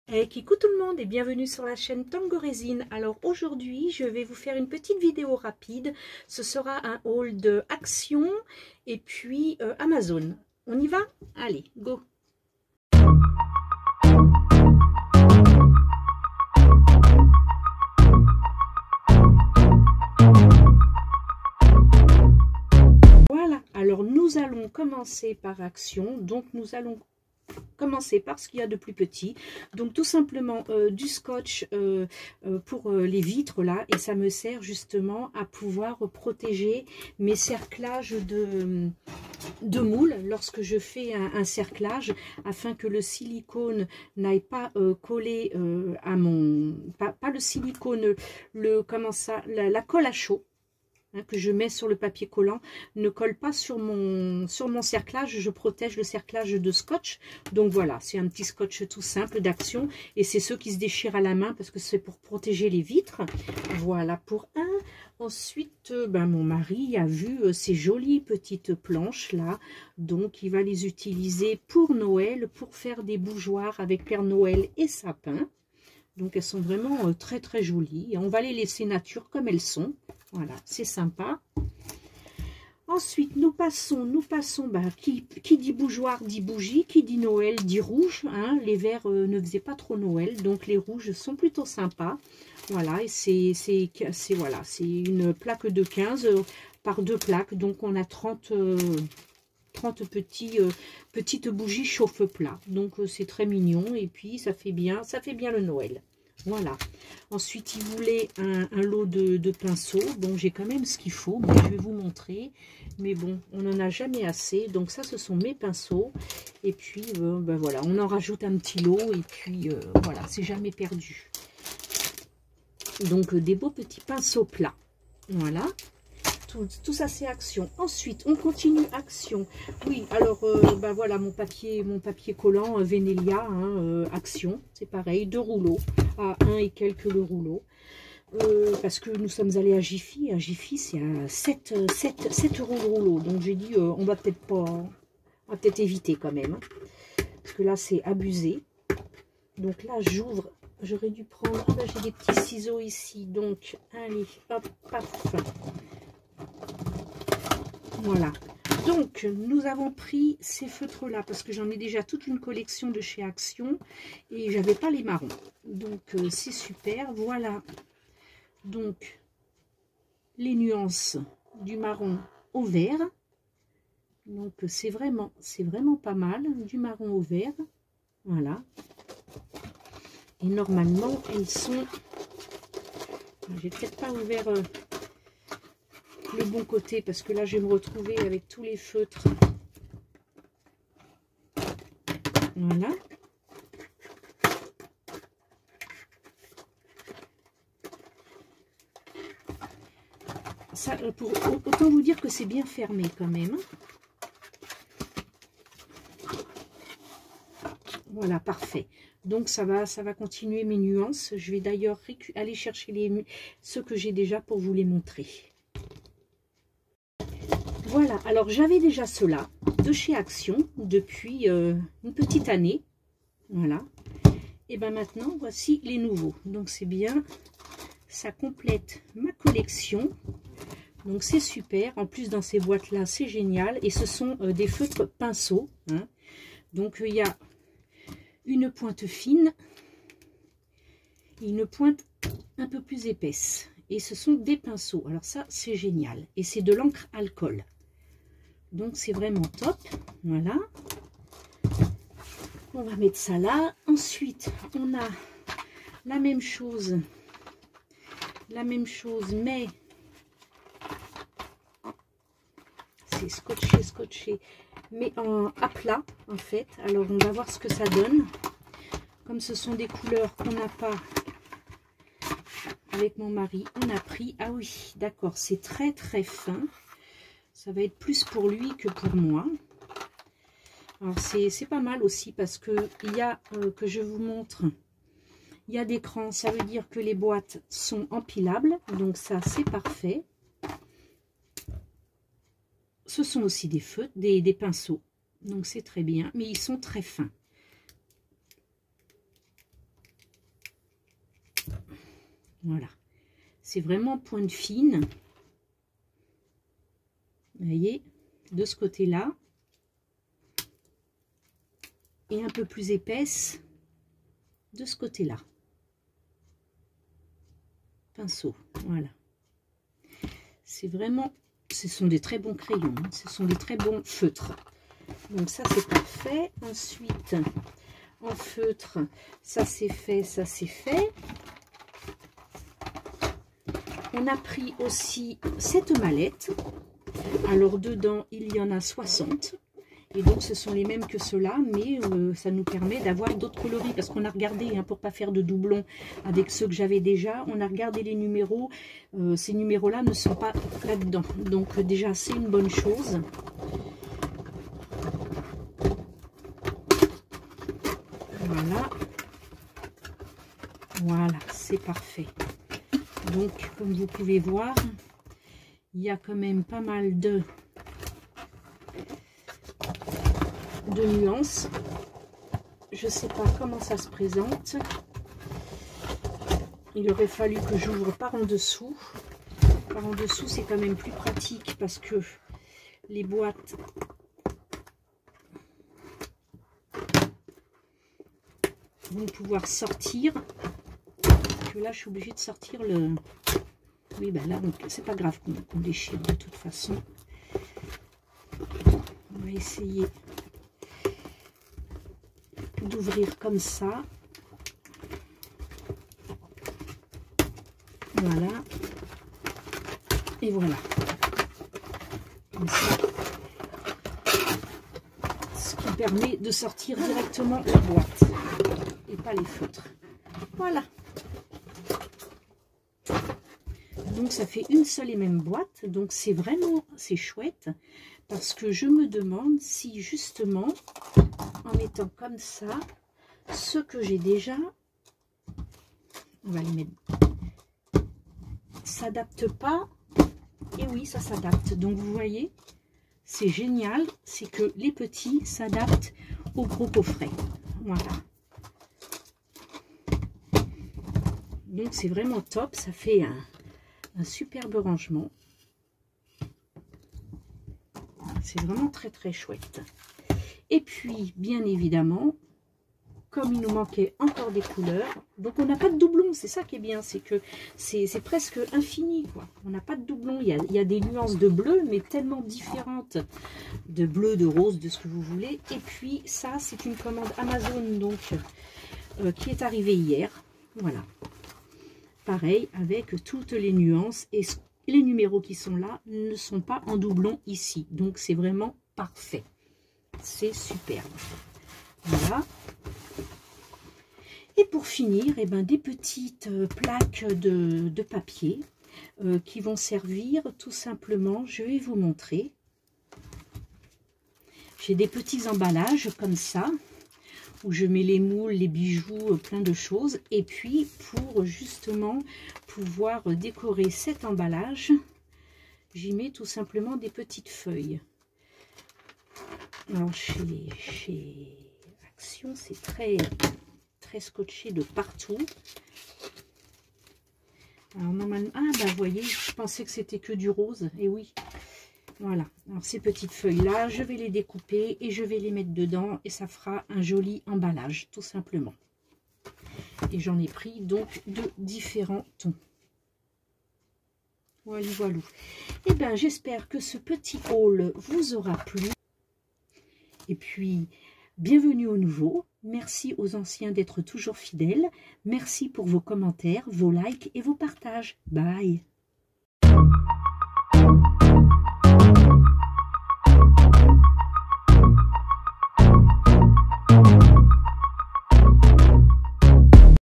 Hey, coucou tout le monde et bienvenue sur la chaîne Tango Résine. Alors aujourd'hui, je vais vous faire une petite vidéo rapide. Ce sera un haul de Action et puis Amazon. On y va? Allez, go! Voilà, alors nous allons commencer par Action. Donc nous allons commencer par ce qu'il y a de plus petit, donc tout simplement du scotch pour les vitres là, et ça me sert justement à pouvoir protéger mes cerclages de moule lorsque je fais un cerclage, afin que le silicone n'aille pas coller à mon, pas le silicone, la colle à chaud, que je mets sur le papier collant ne colle pas sur mon cerclage. Je protège le cerclage de scotch. Donc voilà, c'est un petit scotch tout simple d'Action, et c'est ceux qui se déchirent à la main parce que c'est pour protéger les vitres. Voilà pour un. Ensuite, mon mari a vu ces jolies petites planches là, donc il va les utiliser pour Noël, pour faire des bougeoirs avec Père Noël et sapin. Donc elles sont vraiment très très jolies, et on va les laisser nature comme elles sont. Voilà, c'est sympa. Ensuite, nous passons, qui dit bougeoir dit bougie, qui dit Noël dit rouge. Hein, les verts ne faisaient pas trop Noël, donc les rouges sont plutôt sympas. Voilà, et c'est une plaque de 15 par 2 plaques, donc on a 30 petites bougies chauffe-plat. Donc c'est très mignon, et puis ça fait bien le Noël. Voilà. Ensuite, il voulait un lot de pinceaux. Bon, j'ai quand même ce qu'il faut, mais je vais vous montrer. Mais bon, on n'en a jamais assez. Donc ça, ce sont mes pinceaux. Et puis, voilà, on en rajoute un petit lot. Et puis, voilà, c'est jamais perdu. Donc, des beaux petits pinceaux plats. Voilà. Tout ça, c'est Action. Ensuite, on continue Action. Oui, alors, voilà, mon papier collant Vénélia, hein, Action. C'est pareil, 2 rouleaux. À 1 et quelques le rouleau. Parce que nous sommes allés à Jiffy. À Jiffy, c'est à 7 € le rouleau. Donc, j'ai dit, on va peut-être éviter quand même. Hein, parce que là, c'est abusé. Donc là, j'ouvre. J'aurais dû prendre... Ah, j'ai des petits ciseaux ici. Donc, allez, hop, paf. Voilà. Donc, nous avons pris ces feutres-là parce que j'en ai déjà toute une collection de chez Action et j'avais pas les marrons. Donc, c'est super. Voilà. Donc, les nuances du marron au vert. Donc, c'est vraiment pas mal. Du marron au vert. Voilà. Et normalement, elles sont... J'ai peut-être pas ouvert... le bon côté, parce que là je vais me retrouver avec tous les feutres. Voilà. Ça, autant vous dire que c'est bien fermé quand même. Voilà, parfait. Donc ça va continuer mes nuances. Je vais d'ailleurs aller chercher ceux que j'ai déjà pour vous les montrer. Voilà, alors j'avais déjà ceux-là de chez Action depuis une petite année. Voilà. Et bien maintenant, voici les nouveaux. Donc c'est bien, ça complète ma collection. Donc c'est super. En plus, dans ces boîtes-là, c'est génial. Et ce sont des feutres pinceaux. Hein. Donc il y a une pointe fine et une pointe un peu plus épaisse. Et ce sont des pinceaux. Alors ça, c'est génial. Et c'est de l'encre alcool. Donc c'est vraiment top. Voilà, on va mettre ça là. Ensuite on a la même chose mais c'est scotché mais à plat en fait. Alors on va voir ce que ça donne. Comme ce sont des couleurs qu'on n'a pas avec mon mari, on a pris, ah oui d'accord, c'est très très fin. Ça va être plus pour lui que pour moi. Alors c'est pas mal aussi parce que il y a, que je vous montre, il y a des crans. Ça veut dire que les boîtes sont empilables. Donc ça, c'est parfait. Ce sont aussi des feutres, des pinceaux. Donc c'est très bien. Mais ils sont très fins. Voilà. C'est vraiment pointe fine. Vous voyez, de ce côté-là. Et un peu plus épaisse de ce côté-là. Pinceau, voilà. C'est vraiment, ce sont des très bons crayons, hein, ce sont des très bons feutres. Donc ça c'est parfait. Ensuite, en feutre, ça c'est fait, ça c'est fait. On a pris aussi cette mallette. Alors dedans, il y en a 60. Et donc ce sont les mêmes que ceux-là, mais ça nous permet d'avoir d'autres coloris. Parce qu'on a regardé, hein, pour ne pas faire de doublons avec ceux que j'avais déjà, on a regardé les numéros. Ces numéros-là ne sont pas là-dedans. Donc déjà, c'est une bonne chose. Voilà. Voilà, c'est parfait. Donc, comme vous pouvez voir, il y a quand même pas mal de nuances. Je sais pas comment ça se présente. Il aurait fallu que j'ouvre par en dessous. Par en dessous, c'est quand même plus pratique parce que les boîtes vont pouvoir sortir. Que là, je suis obligée de sortir le... Oui, ben là, c'est pas grave qu'on déchire de toute façon. On va essayer d'ouvrir comme ça. Voilà. Et voilà. Comme ça. Ce qui permet de sortir directement la boîte. Et pas les feutres. Voilà. Donc ça fait une seule et même boîte. Donc c'est vraiment, c'est chouette. Parce que je me demande si justement, en mettant comme ça, ce que j'ai déjà, on va les mettre, s'adapte pas. Et oui, ça s'adapte. Donc vous voyez, c'est génial, c'est que les petits s'adaptent au gros coffret. Voilà. Donc c'est vraiment top, ça fait un superbe rangement. C'est vraiment très très chouette. Et puis, bien évidemment, comme il nous manquait encore des couleurs, donc on n'a pas de doublons, c'est ça qui est bien, c'est que c'est presque infini, quoi. On n'a pas de doublons, il y a des nuances de bleu, mais tellement différentes, de bleu, de rose, de ce que vous voulez. Et puis ça, c'est une commande Amazon, donc qui est arrivée hier, voilà. Pareil, avec toutes les nuances, et les numéros qui sont là ne sont pas en doublon ici, donc c'est vraiment parfait. C'est superbe. Voilà. Et pour finir, eh ben, des petites plaques de papier qui vont servir tout simplement, je vais vous montrer. J'ai des petits emballages comme ça, où je mets les moules, les bijoux, plein de choses. Et puis, pour justement pouvoir décorer cet emballage, j'y mets tout simplement des petites feuilles. Alors, chez Action, c'est très scotché de partout. Alors, normalement... Ah, bah, vous voyez, je pensais que c'était que du rose. Et oui, voilà. Alors, ces petites feuilles-là, je vais les découper et je vais les mettre dedans. Et ça fera un joli emballage, tout simplement. Et j'en ai pris, donc, de différents tons. Voilà, voilà. Et bien, j'espère que ce petit haul vous aura plu. Et puis, bienvenue aux nouveaux. Merci aux anciens d'être toujours fidèles. Merci pour vos commentaires, vos likes et vos partages. Bye.